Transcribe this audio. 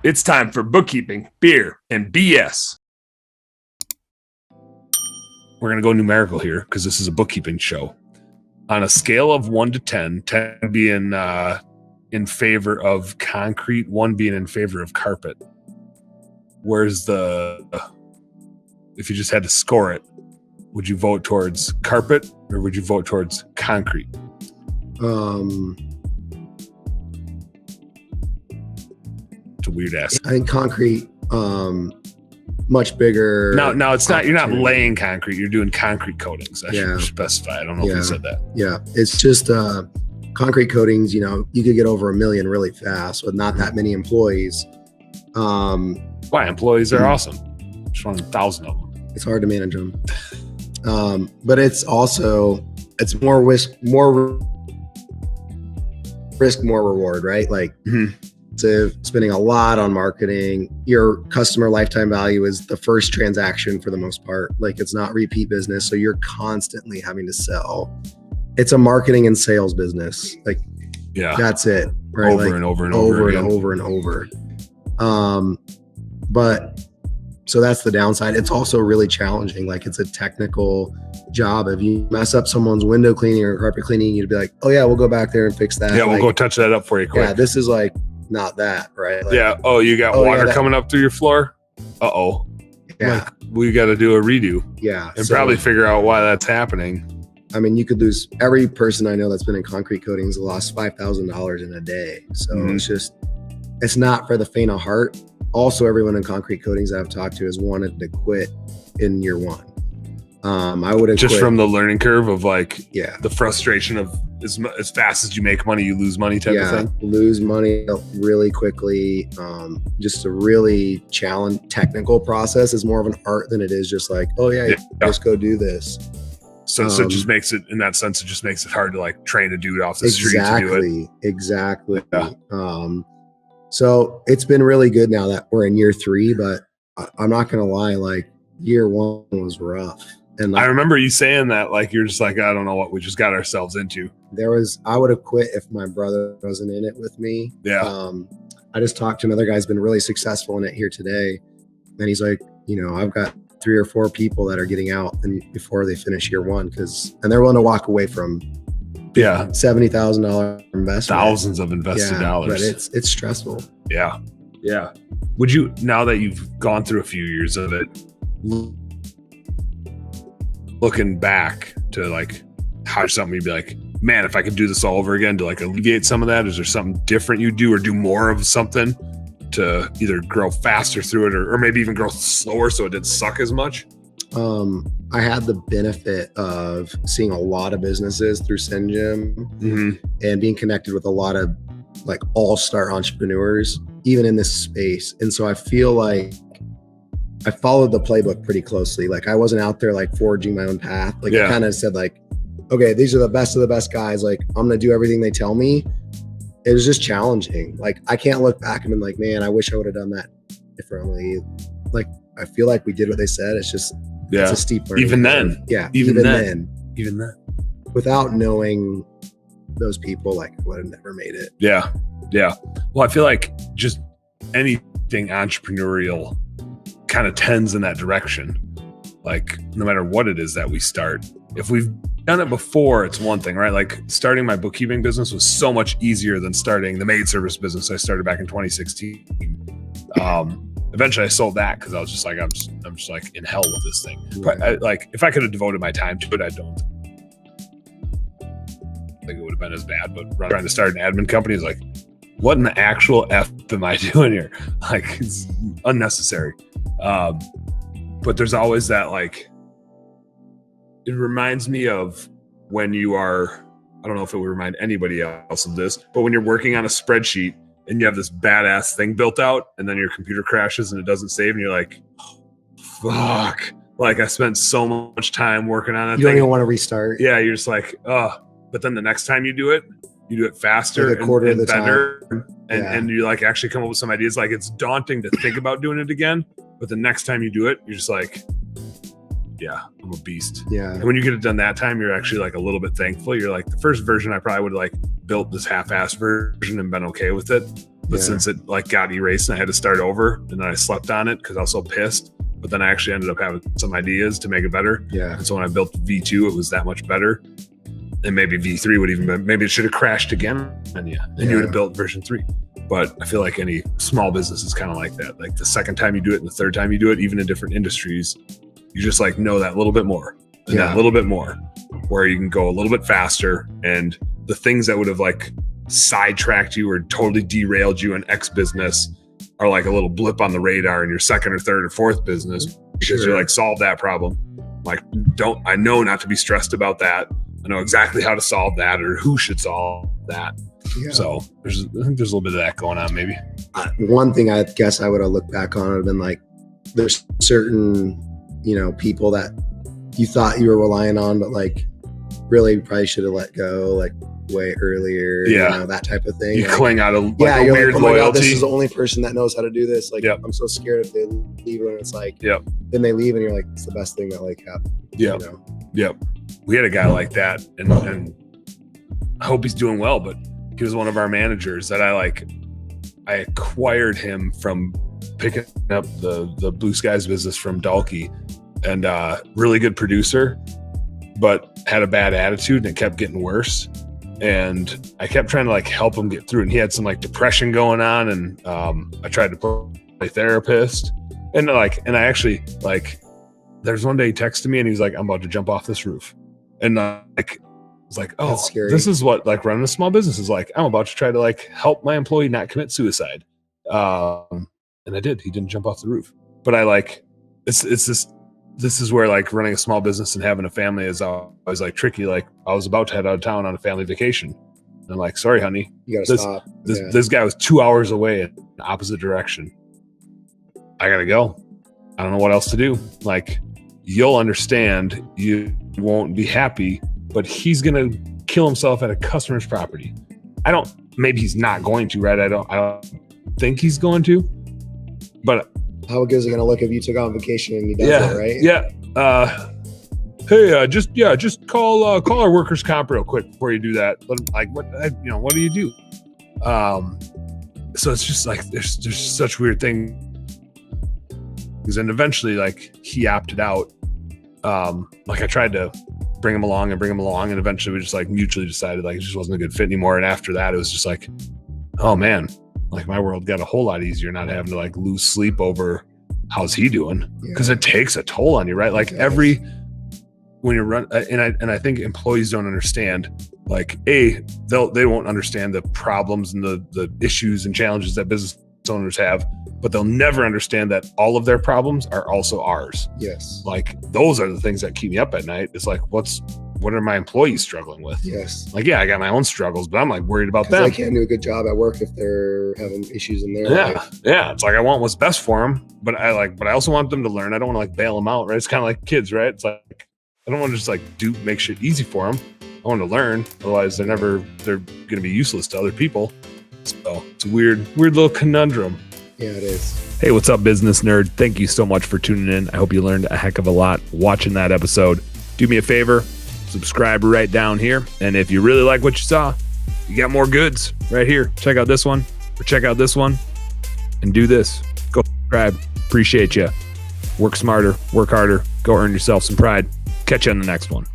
It's time for bookkeeping, beer, and BS. We're going to go numerical here because this is a bookkeeping show. On a scale of 1 to 10, 10 being in favor of concrete, 1 being in favor of carpet. Where's if you just had to score it, would you vote towards carpet or would you vote towards concrete? It's a weird ass. I think concrete, much bigger. No, it's not. You're not laying concrete. You're doing concrete coatings. I should specify. I don't know if you said that. Yeah, it's just concrete coatings. You know, you could get over 1 million really fast with not that many employees. Why? Employees are awesome. Just 1,000 of them. It's hard to manage them. But it's also more risk, more reward, right? Like. Mm-hmm. So spending a lot on marketing, your customer lifetime value is the first transaction for the most part. Like it's not repeat business. So you're constantly having to sell. It's a marketing and sales business. Like, that's it. Right? Over and over and over. But so that's the downside. It's also really challenging. Like it's a technical job. If you mess up someone's window cleaning or carpet cleaning, you'd be like, oh yeah, we'll go back there and fix that. Yeah, we'll go touch that up for you quick. Yeah, this is like, not that, right? Like, yeah. Oh, you got water coming up through your floor? Uh-oh. Yeah. Like, we got to do a redo. Yeah. And probably figure out why that's happening. I mean, you could lose, every person I know that's been in concrete coatings lost $5,000 in a day. So it's not for the faint of heart. Also, everyone in concrete coatings I've talked to has wanted to quit in year 1. I would have just quit. From the learning curve of like the frustration of as fast as you make money, you lose money type of thing. Lose money really quickly. Just a really technical process is more of an art than it is just like, just go do this. So it just makes it, in that sense, it just makes it hard to like train a dude off the street to do it. Exactly. Yeah. So it's been really good now that we're in year 3, but I'm not going to lie, like year 1 was rough. And like, I remember you saying that, like, you're just like, I don't know what we just got ourselves into. I would have quit if my brother wasn't in it with me. Yeah. I just talked to another guy who's been really successful in it here today. And he's like, I've got 3 or 4 people that are getting out and before they finish year 1, and they're willing to walk away from $70,000 investment. Thousands of invested dollars. But it's stressful. Yeah. Yeah. Would you, now that you've gone through a few years of it, looking back to like how something you'd be like, man, if I could do this all over again to like alleviate some of that, is there something different you do or do more of something to either grow faster through it or maybe even grow slower so it didn't suck as much? I had the benefit of seeing a lot of businesses through SendJim and being connected with a lot of like all-star entrepreneurs, even in this space. And so I feel like I followed the playbook pretty closely. Like I wasn't out there like forging my own path. Like I kind of said like, okay, these are the best of the best guys. Like I'm going to do everything they tell me. It was just challenging. Like I can't look back and be like, man, I wish I would have done that differently. Like I feel like we did what they said. It's just, it's a steep learning Even curve. then. Yeah. Even then. Without knowing those people, like I would have never made it. Yeah. Yeah. Well, I feel like just anything entrepreneurial kind of tends in that direction. Like no matter what it is that we start, if we've done it before, it's one thing, right? Like starting my bookkeeping business was so much easier than starting the maid service business I started back in 2016. Eventually I sold that because I was just like, I'm just like in hell with this thing. But like if I could have devoted my time to it, I don't think it would have been as bad. But trying to start an admin company is like, what in the actual F am I doing here? Like it's unnecessary. But there's always that, like, it reminds me of when you are, I don't know if it would remind anybody else of this, but when you're working on a spreadsheet and you have this badass thing built out and then your computer crashes and it doesn't save and you're like, fuck, like I spent so much time working on that thing. You don't even want to restart. Yeah. You're just like, but then the next time you do it faster like a quarter of the better. Time. And you like actually come up with some ideas. Like it's daunting to think about doing it again, but the next time you do it, you're just like, yeah, I'm a beast. Yeah. And when you get it done that time, you're actually like a little bit thankful. You're like, the first version, I probably would have like built this half-assed version and been okay with it. But since it like got erased and I had to start over, and then I slept on it because I was so pissed. But then I actually ended up having some ideas to make it better. Yeah. And so when I built V2, it was that much better. And maybe V3 would even be, maybe it should have crashed again on you, and you would have built version 3. But I feel like any small business is kind of like that. Like the second time you do it and the third time you do it, even in different industries, you just like know that little bit more and that little bit more, where you can go a little bit faster. And the things that would have like sidetracked you or totally derailed you in X business are like a little blip on the radar in your second or third or fourth business, because you're like, solve that problem. Like, I know not to be stressed about that. I know exactly how to solve that or who should solve that. Yeah. So I think there's a little bit of that going on maybe. One thing I guess I would have looked back on would have been like, there's certain, people that you thought you were relying on, but like really probably should have let go like way earlier. Yeah. That type of thing. You like, cling out of like a weird oh my loyalty. God, this is the only person that knows how to do this. Like, I'm so scared if they leave, and it's like, then they leave and you're like, it's the best thing that like happened. Yep. We had a guy like that, and I hope he's doing well, but he was one of our managers that I acquired him from picking up the Blue Skies business from Dalkey, and really good producer, but had a bad attitude, and it kept getting worse. And I kept trying to like help him get through it. And he had some like depression going on, and I tried to play therapist, and I actually like, there's one day he texted me and he's like, I'm about to jump off this roof. And it's like, oh, this is what like running a small business is like. I'm about to try to like help my employee not commit suicide. And I did. He didn't jump off the roof. But I like, this is where like running a small business and having a family is always like tricky. Like I was about to head out of town on a family vacation. And I'm like, sorry, honey. You gotta stop. This guy was 2 hours away in the opposite direction. I gotta go. I don't know what else to do. Like, you'll understand, you won't be happy, but he's gonna kill himself at a customer's property. Maybe he's not going to, right? I don't think he's going to, but how good is it gonna look if you took on vacation and he does it, right? Yeah. Hey, just call our workers' comp real quick before you do that. What do you do? So it's just like there's such weird things, and eventually like he opted out. Like I tried to bring him along, and eventually we just like mutually decided like it just wasn't a good fit anymore. And after that, it was just like, oh man, like my world got a whole lot easier not having to like lose sleep over how's he doing, because it takes a toll on you, right? Like when you run, and I think employees don't understand, like they won't understand the problems and the issues and challenges that business owners have, but they'll never understand that all of their problems are also ours. Yes. Like those are the things that keep me up at night. It's like, what are my employees struggling with? Yes. Like, I got my own struggles, but I'm like worried about them. I can't do a good job at work if they're having issues in their life. Yeah. It's like, I want what's best for them, but I also want them to learn. I don't want to like bail them out, right? It's kind of like kids, right? It's like, I don't want to just like make shit easy for them. I want to learn. Otherwise they're going to be useless to other people. So it's a weird little conundrum. Yeah, it is. Hey, what's up, business nerd? Thank you so much for tuning in. I hope you learned a heck of a lot watching that episode. Do me a favor, subscribe right down here. And if you really like what you saw, you got more goods right here. Check out this one or check out this one and do this. Go subscribe. Appreciate you. Work smarter, work harder, go earn yourself some pride. Catch you on the next one.